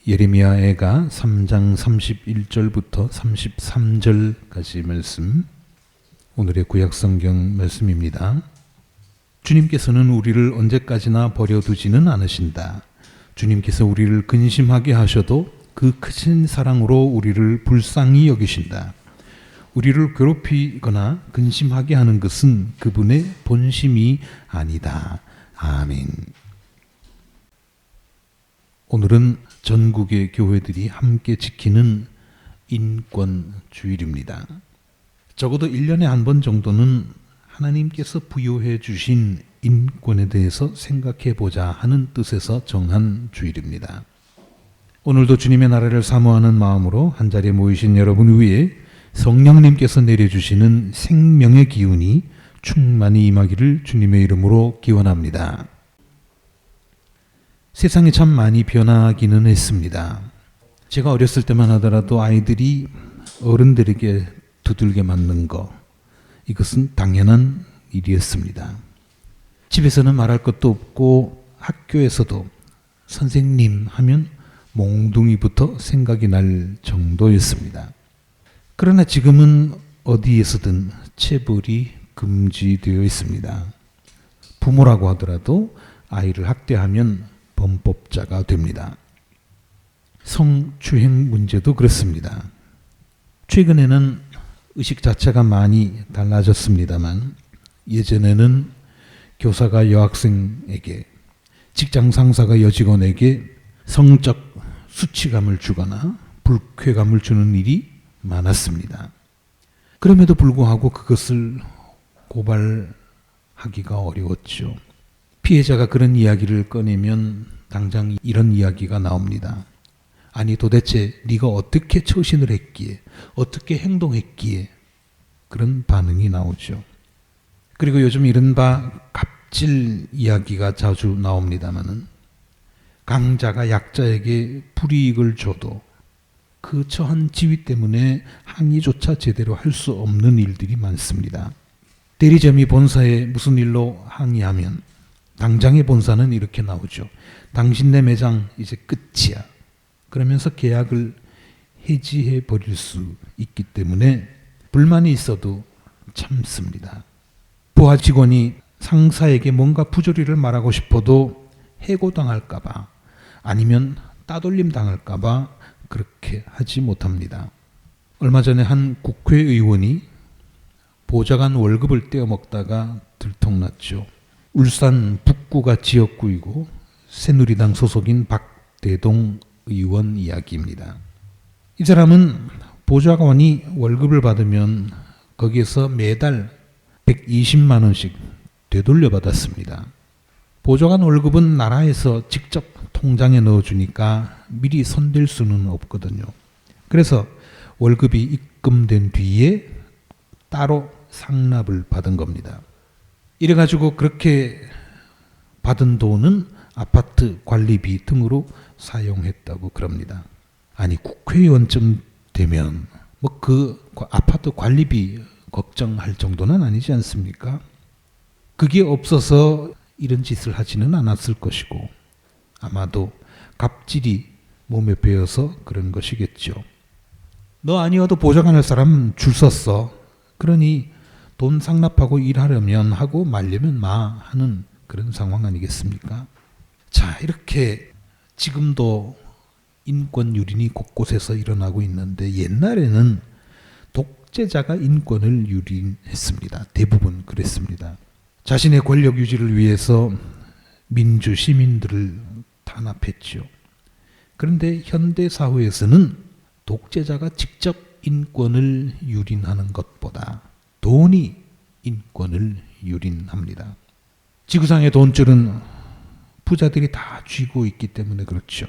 예레미야애가 3장 31절부터 33절까지 말씀, 오늘의 구약성경 말씀입니다. 주님께서는 우리를 언제까지나 버려두지는 않으신다. 주님께서 우리를 근심하게 하셔도 그 크신 사랑으로 우리를 불쌍히 여기신다. 우리를 괴롭히거나 근심하게 하는 것은 그분의 본심이 아니다. 아멘. 오늘은 전국의 교회들이 함께 지키는 인권주일입니다. 적어도 1년에 한 번 정도는 하나님께서 부여해 주신 인권에 대해서 생각해 보자 하는 뜻에서 정한 주일입니다. 오늘도 주님의 나라를 사모하는 마음으로 한자리에 모이신 여러분 위에 성령님께서 내려주시는 생명의 기운이 충만히 임하기를 주님의 이름으로 기원합니다. 세상이 참 많이 변하기는 했습니다. 제가 어렸을 때만 하더라도 아이들이 어른들에게 두들겨 맞는 거, 이것은 당연한 일이었습니다. 집에서는 말할 것도 없고 학교에서도 선생님 하면 몽둥이부터 생각이 날 정도였습니다. 그러나 지금은 어디에서든 체벌이 금지되어 있습니다. 부모라고 하더라도 아이를 학대하면 범법자가 됩니다. 성추행 문제도 그렇습니다. 최근에는 의식 자체가 많이 달라졌습니다만 예전에는 교사가 여학생에게, 직장 상사가 여직원에게 성적 수치감을 주거나 불쾌감을 주는 일이 많았습니다. 그럼에도 불구하고 그것을 고발하기가 어려웠죠. 피해자가 그런 이야기를 꺼내면 당장 이런 이야기가 나옵니다. 아니 도대체 네가 어떻게 처신을 했기에, 어떻게 행동했기에, 그런 반응이 나오죠. 그리고 요즘 이른바 갑질 이야기가 자주 나옵니다마는 강자가 약자에게 불이익을 줘도 그 처한 지위 때문에 항의조차 제대로 할 수 없는 일들이 많습니다. 대리점이 본사에 무슨 일로 항의하면 당장의 본사는 이렇게 나오죠. 당신네 매장 이제 끝이야. 그러면서 계약을 해지해 버릴 수 있기 때문에 불만이 있어도 참습니다. 부하 직원이 상사에게 뭔가 부조리를 말하고 싶어도 해고당할까 봐, 아니면 따돌림 당할까 봐 그렇게 하지 못합니다. 얼마 전에 한 국회의원이 보좌관 월급을 떼어먹다가 들통났죠. 울산 북구가 지역구이고 새누리당 소속인 박대동 의원 이야기입니다. 이 사람은 보좌관이 월급을 받으면 거기에서 매달 120만 원씩 되돌려 받았습니다. 보좌관 월급은 나라에서 직접 통장에 넣어주니까 미리 손댈 수는 없거든요. 그래서 월급이 입금된 뒤에 따로 상납을 받은 겁니다. 이래가지고 그렇게 받은 돈은 아파트 관리비 등으로 사용했다고 그럽니다. 아니 국회의원쯤 되면 뭐 그 아파트 관리비 걱정할 정도는 아니지 않습니까? 그게 없어서 이런 짓을 하지는 않았을 것이고 아마도 갑질이 몸에 배어서 그런 것이겠죠. 너 아니어도 보좌관할 사람 줄 섰어. 그러니 돈 상납하고 일하려면 하고 말려면 마 하는 그런 상황 아니겠습니까? 자, 이렇게 지금도 인권 유린이 곳곳에서 일어나고 있는데 옛날에는 독재자가 인권을 유린했습니다. 대부분 그랬습니다. 자신의 권력 유지를 위해서 민주 시민들을 탄압했죠. 그런데 현대 사회에서는 독재자가 직접 인권을 유린하는 것보다 돈이 인권을 유린합니다. 지구상의 돈줄은 부자들이 다 쥐고 있기 때문에 그렇죠.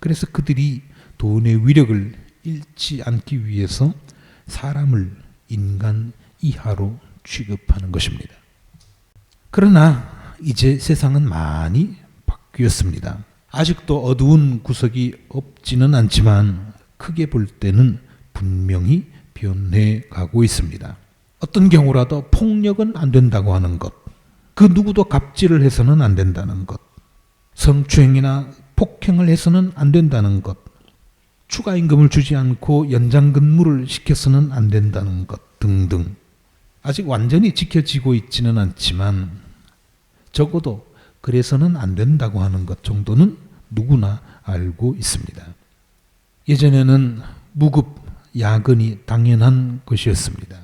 그래서 그들이 돈의 위력을 잃지 않기 위해서 사람을 인간 이하로 취급하는 것입니다. 그러나 이제 세상은 많이 바뀌었습니다. 아직도 어두운 구석이 없지는 않지만 크게 볼 때는 분명히 변해가고 있습니다. 어떤 경우라도 폭력은 안 된다고 하는 것, 그 누구도 갑질을 해서는 안 된다는 것, 성추행이나 폭행을 해서는 안 된다는 것, 추가 임금을 주지 않고 연장 근무를 시켜서는 안 된다는 것 등등. 아직 완전히 지켜지고 있지는 않지만 적어도 그래서는 안 된다고 하는 것 정도는 누구나 알고 있습니다. 예전에는 무급 야근이 당연한 것이었습니다.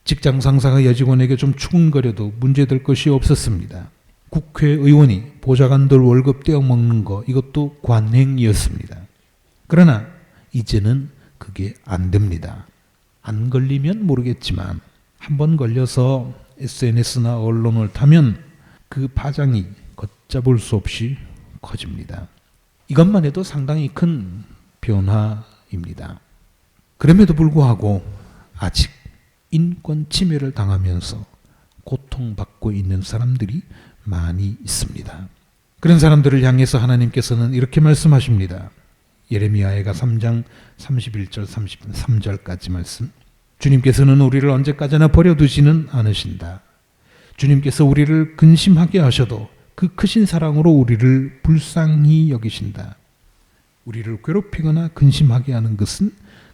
직장 상사가 여직원에게 좀 추근거려도 문제될 것이 없었습니다. 국회의원이 보좌관들 월급 떼어먹는 거, 이것도 관행이었습니다. 그러나 이제는 그게 안 됩니다. 안 걸리면 모르겠지만 한번 걸려서 SNS나 언론을 타면 그 파장이 걷잡을 수 없이 커집니다. 이것만 해도 상당히 큰 변화입니다. 그럼에도 불구하고 아직 인권 침해를 당하면서 고통받고 있는 사람들이 많이 있습니다. 그런 사람들을 향해서 하나님께서는 이렇게 말씀하십니다. 예레미야가 3장 31절 33절까지 말씀. 주님께서는 우리를 언제까지나 버려두지는 않으신다. 주님께서 우리를 근심하게 하셔도 그 크신 사랑으로 우리를 불쌍히 여기신다. 우리를 괴롭히거나 근심하게 하는 것은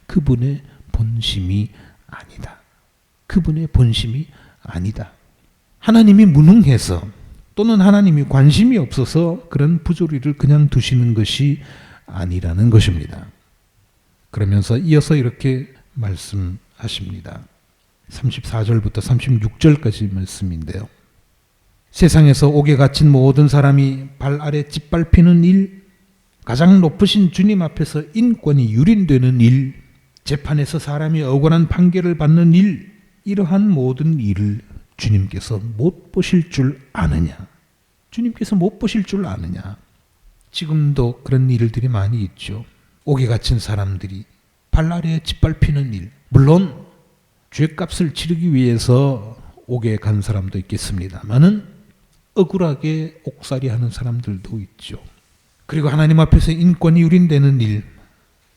그분의 본심이 아니다. 그분의 본심이 아니다. 하나님이 무능해서 또는 하나님이 관심이 없어서 그런 부조리를 그냥 두시는 것이 아니라는 것입니다. 그러면서 이어서 이렇게 말씀하십니다. 34절부터 36절까지 말씀인데요. 세상에서 옥에 갇힌 모든 사람이 발 아래 짓밟히는 일, 가장 높으신 주님 앞에서 인권이 유린되는 일, 재판에서 사람이 억울한 판결을 받는 일, 이러한 모든 일을 주님께서 못 보실 줄 아느냐? 주님께서 못 보실 줄 아느냐? 지금도 그런 일들이 많이 있죠. 옥에 갇힌 사람들이 발 아래에 짓밟히는 일. 물론 죄값을 치르기 위해서 옥에 간 사람도 있겠습니다만은 억울하게 옥살이하는 사람들도 있죠. 그리고 하나님 앞에서 인권이 유린되는 일,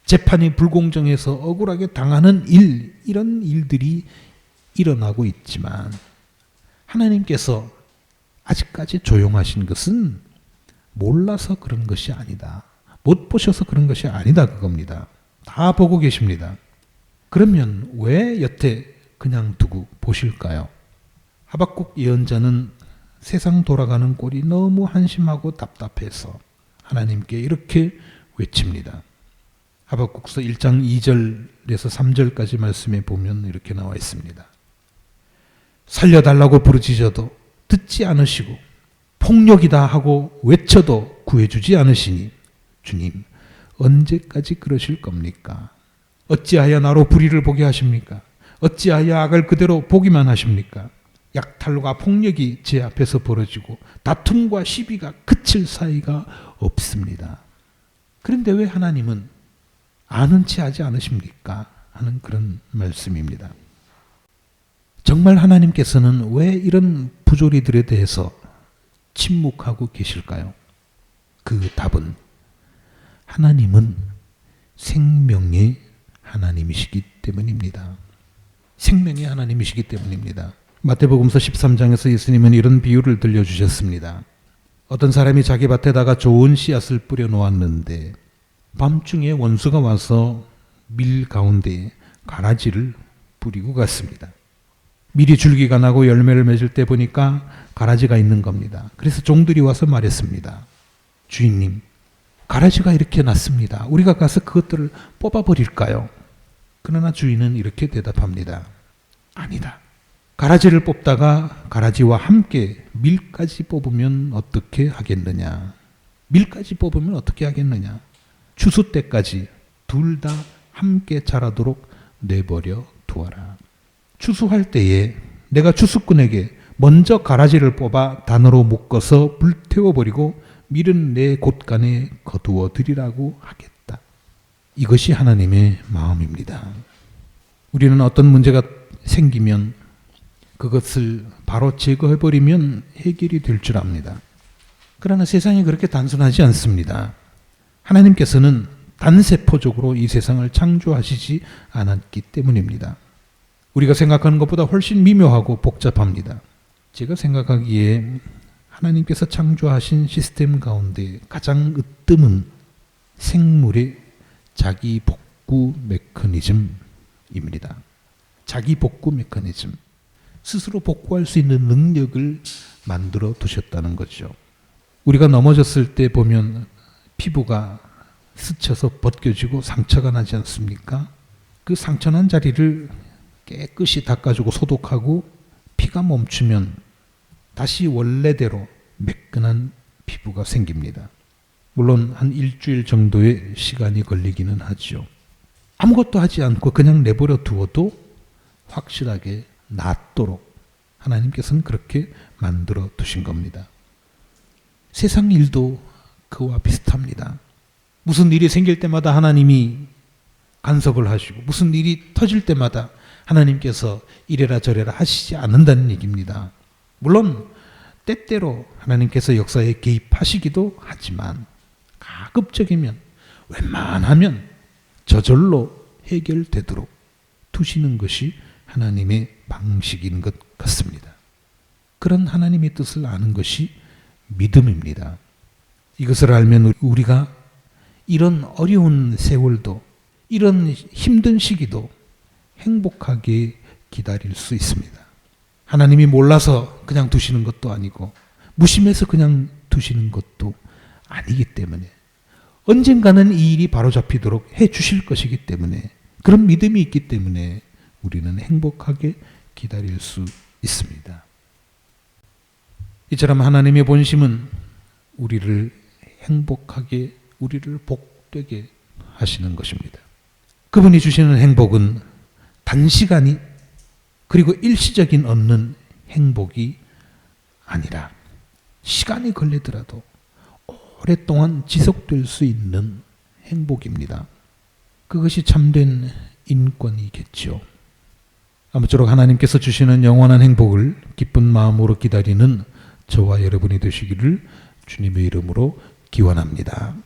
재판이 불공정해서 억울하게 당하는 일, 이런 일들이 일어나고 있지만 하나님께서 아직까지 조용하신 것은 몰라서 그런 것이 아니다. 못 보셔서 그런 것이 아니다, 그겁니다. 다 보고 계십니다. 그러면 왜 여태 그냥 두고 보실까요? 하박국 예언자는 세상 돌아가는 꼴이 너무 한심하고 답답해서 하나님께 이렇게 외칩니다. 하박국서 1장 2절에서 3절까지 말씀에 보면 이렇게 나와 있습니다. 살려달라고 부르짖어도 듣지 않으시고 폭력이다 하고 외쳐도 구해주지 않으시니 주님 언제까지 그러실 겁니까? 어찌하여 나로 불의를 보게 하십니까? 어찌하여 악을 그대로 보기만 하십니까? 약탈과 폭력이 제 앞에서 벌어지고 다툼과 시비가 그칠 사이가 없습니다. 그런데 왜 하나님은 아는 체 하지 않으십니까? 하는 그런 말씀입니다. 정말 하나님께서는 왜 이런 부조리들에 대해서 침묵하고 계실까요? 그 답은 하나님은 생명의 하나님이시기 때문입니다. 생명의 하나님이시기 때문입니다. 마태복음서 13장에서 예수님은 이런 비유를 들려주셨습니다. 어떤 사람이 자기 밭에다가 좋은 씨앗을 뿌려 놓았는데 밤중에 원수가 와서 밀 가운데에 가라지를 뿌리고 갔습니다. 밀이 줄기가 나고 열매를 맺을 때 보니까 가라지가 있는 겁니다. 그래서 종들이 와서 말했습니다. 주인님, 가라지가 이렇게 났습니다. 우리가 가서 그것들을 뽑아버릴까요? 그러나 주인은 이렇게 대답합니다. 아니다. 가라지를 뽑다가 가라지와 함께 밀까지 뽑으면 어떻게 하겠느냐? 밀까지 뽑으면 어떻게 하겠느냐? 추수 때까지 둘 다 함께 자라도록 내버려 두어라. 추수할 때에 내가 추수꾼에게 먼저 가라지를 뽑아 단으로 묶어서 불태워버리고 밀은 내 곳간에 거두어 드리라고 하겠다. 이것이 하나님의 마음입니다. 우리는 어떤 문제가 생기면 그것을 바로 제거해버리면 해결이 될 줄 압니다. 그러나 세상이 그렇게 단순하지 않습니다. 하나님께서는 단세포적으로 이 세상을 창조하시지 않았기 때문입니다. 우리가 생각하는 것보다 훨씬 미묘하고 복잡합니다. 제가 생각하기에 하나님께서 창조하신 시스템 가운데 가장 으뜸은 생물의 자기 복구 메커니즘입니다. 자기 복구 메커니즘. 스스로 복구할 수 있는 능력을 만들어 두셨다는 거죠. 우리가 넘어졌을 때 보면 피부가 스쳐서 벗겨지고 상처가 나지 않습니까? 그 상처난 자리를 깨끗이 닦아주고 소독하고 피가 멈추면 다시 원래대로 매끈한 피부가 생깁니다. 물론 한 일주일 정도의 시간이 걸리기는 하죠. 아무것도 하지 않고 그냥 내버려 두어도 확실하게 낫도록 하나님께서는 그렇게 만들어 두신 겁니다. 세상 일도 그와 비슷합니다. 무슨 일이 생길 때마다 하나님이 간섭을 하시고 무슨 일이 터질 때마다 하나님께서 이래라 저래라 하시지 않는다는 얘기입니다. 물론 때때로 하나님께서 역사에 개입하시기도 하지만 가급적이면 웬만하면 저절로 해결되도록 두시는 것이 하나님의 방식인 것 같습니다. 그런 하나님의 뜻을 아는 것이 믿음입니다. 이것을 알면 우리가 이런 어려운 세월도 이런 힘든 시기도 행복하게 기다릴 수 있습니다. 하나님이 몰라서 그냥 두시는 것도 아니고 무심해서 그냥 두시는 것도 아니기 때문에 언젠가는 이 일이 바로잡히도록 해 주실 것이기 때문에 그런 믿음이 있기 때문에 우리는 행복하게 기다릴 수 있습니다. 이처럼 하나님의 본심은 우리를 행복하게, 우리를 복되게 하시는 것입니다. 그분이 주시는 행복은 단시간이 그리고 일시적인 얻는 행복이 아니라 시간이 걸리더라도 오랫동안 지속될 수 있는 행복입니다. 그것이 참된 인권이겠죠. 아무쪼록 하나님께서 주시는 영원한 행복을 기쁜 마음으로 기다리는 저와 여러분이 되시기를 주님의 이름으로 기원합니다.